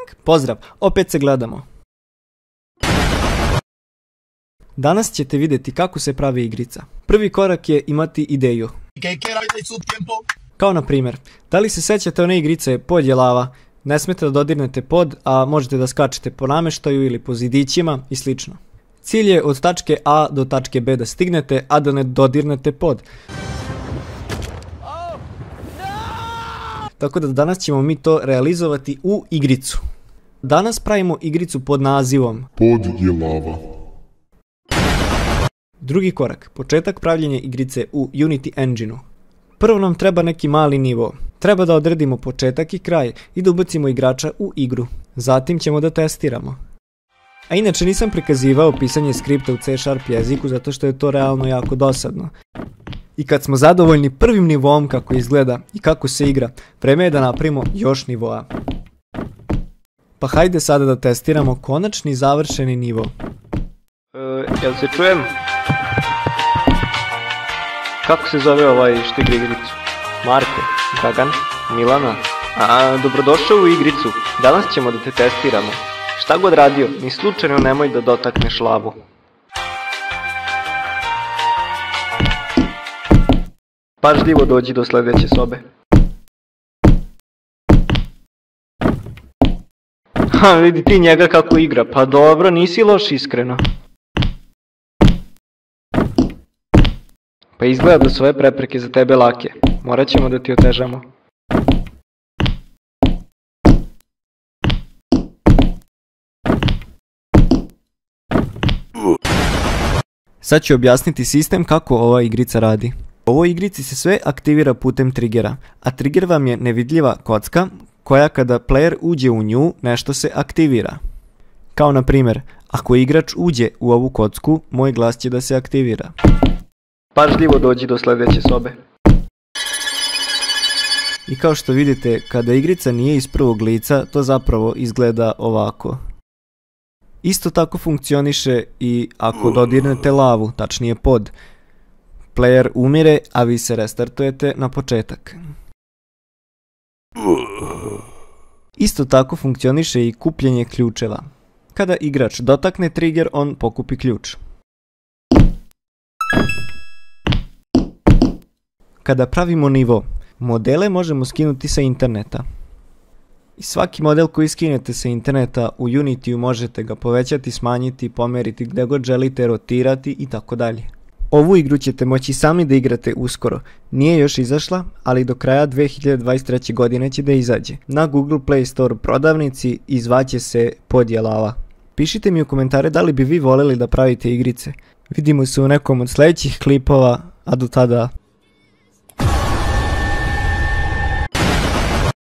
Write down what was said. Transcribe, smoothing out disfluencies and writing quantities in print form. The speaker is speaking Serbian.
Lik, pozdrav, opet se gledamo. Danas ćete vidjeti kako se pravi igrica. Prvi korak je imati ideju. Kao na primjer, da li se sećate one igrice pod je lava, ne smete da dodirnete pod, a možete da skačete po nameštaju ili po zidićima i slično. Cilj je od tačke A do tačke B da stignete, a da ne dodirnete pod. Tako da danas ćemo mi to realizovati u igricu. Danas pravimo igricu pod nazivom Pod je lava. Drugi korak, početak pravljenja igrice u Unity Engine-u. Prvo nam treba neki mali nivo. Treba da odredimo početak i kraj i da ubacimo igrača u igru. Zatim ćemo da testiramo. A inače nisam prikazivao pisanje skripta u C# jeziku zato što je to realno jako dosadno. I kad smo zadovoljni prvim nivom kako izgleda i kako se igra, vreme je da napravimo još nivoa. Pa hajde sada da testiramo konačni završeni nivo. Jel se čujem? Kako se zove ovaj što igra igricu? Marko, Dragan, Milana? Dobrodošao u igricu. Danas ćemo da te testiramo. Šta god radio, ni slučajno nemoj da dotakneš lavu. Pažljivo dođi do sljedeće sobe. Vidi ti njega kako igra, pa dobro, nisi loš iskreno. Pa izgleda da su ove prepreke za tebe lake, morat ćemo da ti otežamo. Sad ću objasniti sistem kako ova igrica radi. U ovoj igrici se sve aktivira putem triggera, a trigger vam je nevidljiva kocka koja kada player uđe u nju nešto se aktivira. Kao na primjer, ako igrač uđe u ovu kocku, moj glas će da se aktivira. Pažljivo dođi do sljedeće sobe. I kao što vidite, kada igrica nije iz prvog lica, to zapravo izgleda ovako. Isto tako funkcioniše i ako dodirnete lavu, tačnije pod. Player umire, a vi se restartujete na početak. Isto tako funkcioniše i kupljenje ključeva. Kada igrač dotakne trigger, on pokupi ključ. Kada pravimo nivo, modele možemo skinuti sa interneta. I svaki model koji skinete sa interneta u Unity možete ga povećati, smanjiti, pomeriti gdje god želite, rotirati i tako dalje. Ovu igru ćete moći sami da igrate uskoro. Nije još izašla, ali do kraja 2023. godine će da izađe. Na Google Play Store prodavnici i zvaće se Pod je lava. Pišite mi u komentare da li bi vi voljeli da pravite igrice. Vidimo se u nekom od sljedećih klipova, a do tada...